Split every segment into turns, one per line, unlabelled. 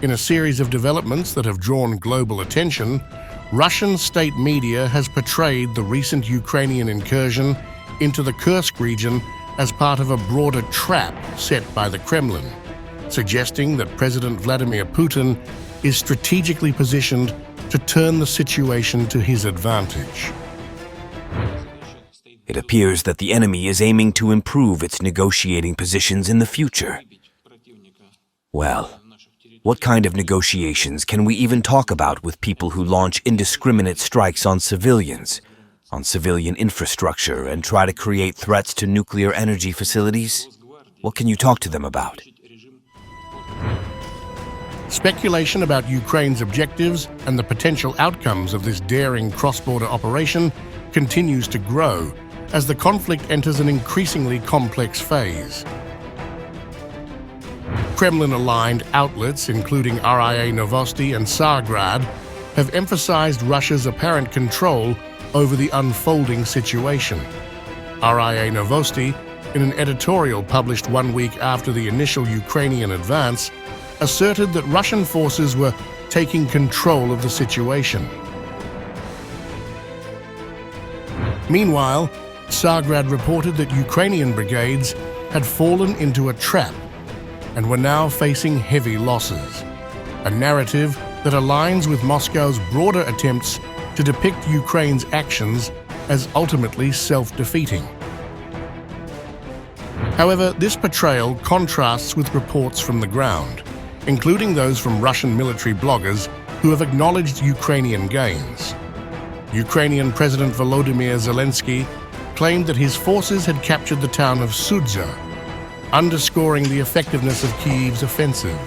In a series of developments that have drawn global attention, Russian state media has portrayed the recent Ukrainian incursion into the Kursk region as part of a broader trap set by the Kremlin, suggesting that President Vladimir Putin is strategically positioned to turn the situation to his advantage.
It appears that the enemy is aiming to improve its negotiating positions in the future. Well, what kind of negotiations can we even talk about with people who launch indiscriminate strikes on civilians, on civilian infrastructure, and try to create threats to nuclear energy facilities? What can you talk to them about?
Speculation about Ukraine's objectives and the potential outcomes of this daring cross-border operation continues to grow as the conflict enters an increasingly complex phase. Kremlin-aligned outlets, including RIA Novosti and Tsargrad, have emphasized Russia's apparent control over the unfolding situation. RIA Novosti, in an editorial published 1 week after the initial Ukrainian advance, asserted that Russian forces were taking control of the situation. Meanwhile, Tsargrad reported that Ukrainian brigades had fallen into a trap and were now facing heavy losses, a narrative that aligns with Moscow's broader attempts to depict Ukraine's actions as ultimately self-defeating. However, this portrayal contrasts with reports from the ground, including those from Russian military bloggers who have acknowledged Ukrainian gains. Ukrainian President Volodymyr Zelensky claimed that his forces had captured the town of Sudza, underscoring the effectiveness of Kyiv's offensive.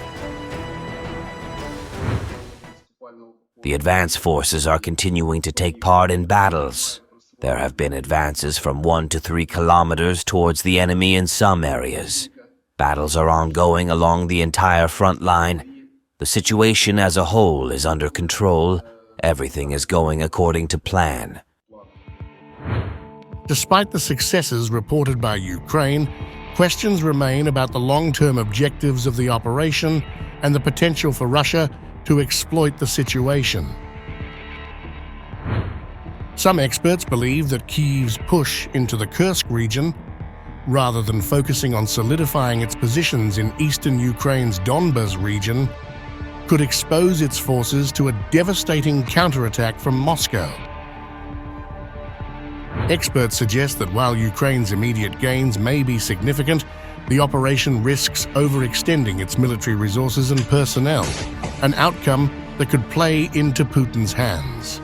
The advance forces are continuing to take part in battles. There have been advances from 1 to 3 kilometers towards the enemy in some areas. Battles are ongoing along the entire front line. The situation as a whole is under control. Everything is going according to plan.
Despite the successes reported by Ukraine, questions remain about the long-term objectives of the operation and the potential for Russia to exploit the situation. Some experts believe that Kyiv's push into the Kursk region, rather than focusing on solidifying its positions in eastern Ukraine's Donbas region, could expose its forces to a devastating counterattack from Moscow. Experts suggest that while Ukraine's immediate gains may be significant, the operation risks overextending its military resources and personnel, an outcome that could play into Putin's hands.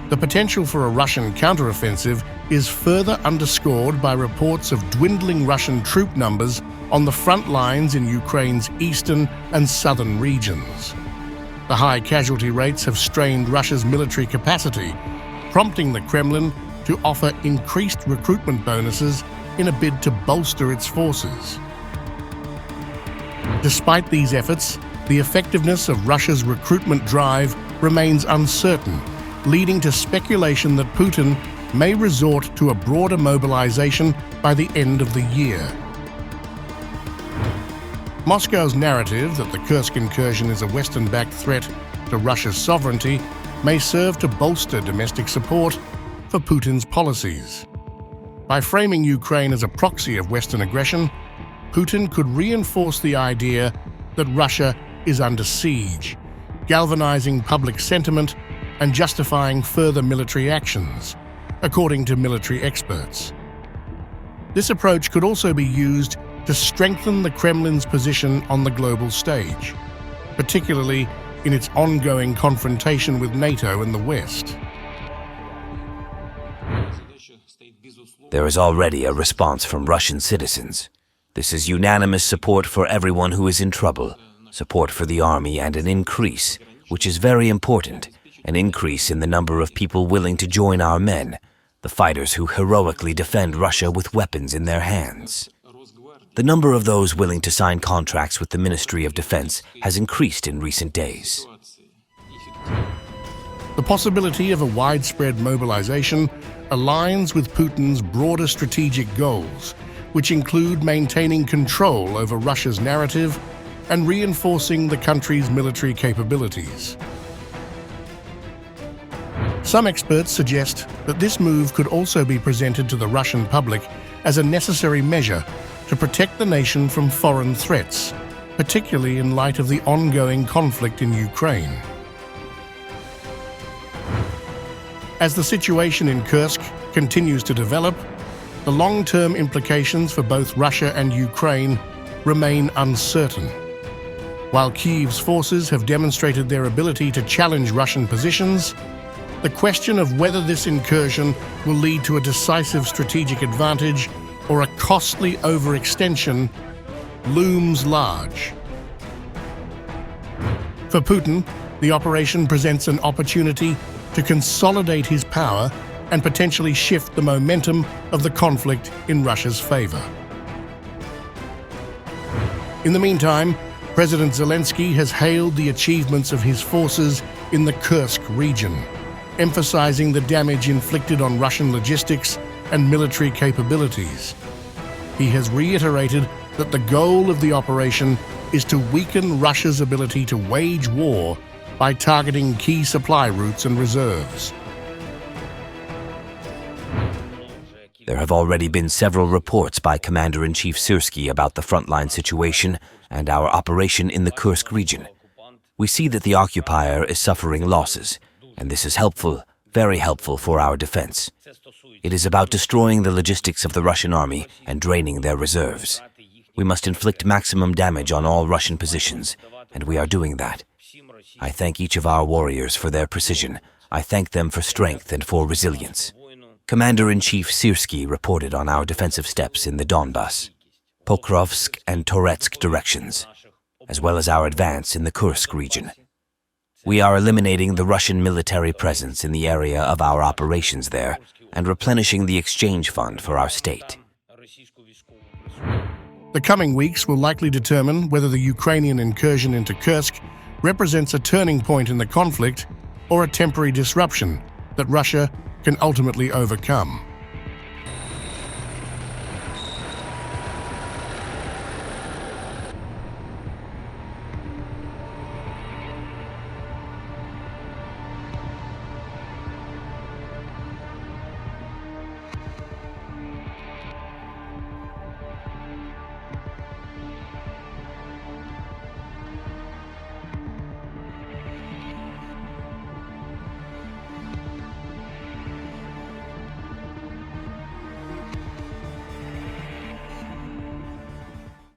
The potential for a Russian counteroffensive is further underscored by reports of dwindling Russian troop numbers on the front lines in Ukraine's eastern and southern regions. The high casualty rates have strained Russia's military capacity, prompting the Kremlin to offer increased recruitment bonuses in a bid to bolster its forces. Despite these efforts, the effectiveness of Russia's recruitment drive remains uncertain, leading to speculation that Putin may resort to a broader mobilization by the end of the year. Moscow's narrative that the Kursk incursion is a Western-backed threat to Russia's sovereignty may serve to bolster domestic support for Putin's policies. By framing Ukraine as a proxy of Western aggression, Putin could reinforce the idea that Russia is under siege, galvanizing public sentiment and justifying further military actions, according to military experts. This approach could also be used to strengthen the Kremlin's position on the global stage, particularly in its ongoing confrontation with NATO and the West.
There is already a response from Russian citizens. This is unanimous support for everyone who is in trouble, support for the army, and an increase, which is very important, an increase in the number of people willing to join our men, the fighters who heroically defend Russia with weapons in their hands. The number of those willing to sign contracts with the Ministry of Defense has increased in recent days.
The possibility of a widespread mobilization aligns with Putin's broader strategic goals, which include maintaining control over Russia's narrative and reinforcing the country's military capabilities. Some experts suggest that this move could also be presented to the Russian public as a necessary measure to protect the nation from foreign threats, particularly in light of the ongoing conflict in Ukraine. As the situation in Kursk continues to develop, the long-term implications for both Russia and Ukraine remain uncertain. While Kyiv's forces have demonstrated their ability to challenge Russian positions, the question of whether this incursion will lead to a decisive strategic advantage or a costly overextension looms large. For Putin, the operation presents an opportunity to consolidate his power and potentially shift the momentum of the conflict in Russia's favor. In the meantime, President Zelensky has hailed the achievements of his forces in the Kursk region, emphasizing the damage inflicted on Russian logistics and military capabilities. He has reiterated that the goal of the operation is to weaken Russia's ability to wage war by targeting key supply routes and reserves.
There have already been several reports by Commander-in-Chief Syrski about the frontline situation and our operation in the Kursk region. We see that the occupier is suffering losses, and this is helpful, very helpful for our defense. It is about destroying the logistics of the Russian army and draining their reserves. We must inflict maximum damage on all Russian positions, and we are doing that. I thank each of our warriors for their precision. I thank them for strength and for resilience. Commander-in-Chief Syrski reported on our defensive steps in the Donbas, Pokrovsk and Toretsk directions, as well as our advance in the Kursk region. We are eliminating the Russian military presence in the area of our operations there and replenishing the exchange fund for our state.
The coming weeks will likely determine whether the Ukrainian incursion into Kursk represents a turning point in the conflict or a temporary disruption that Russia can ultimately overcome.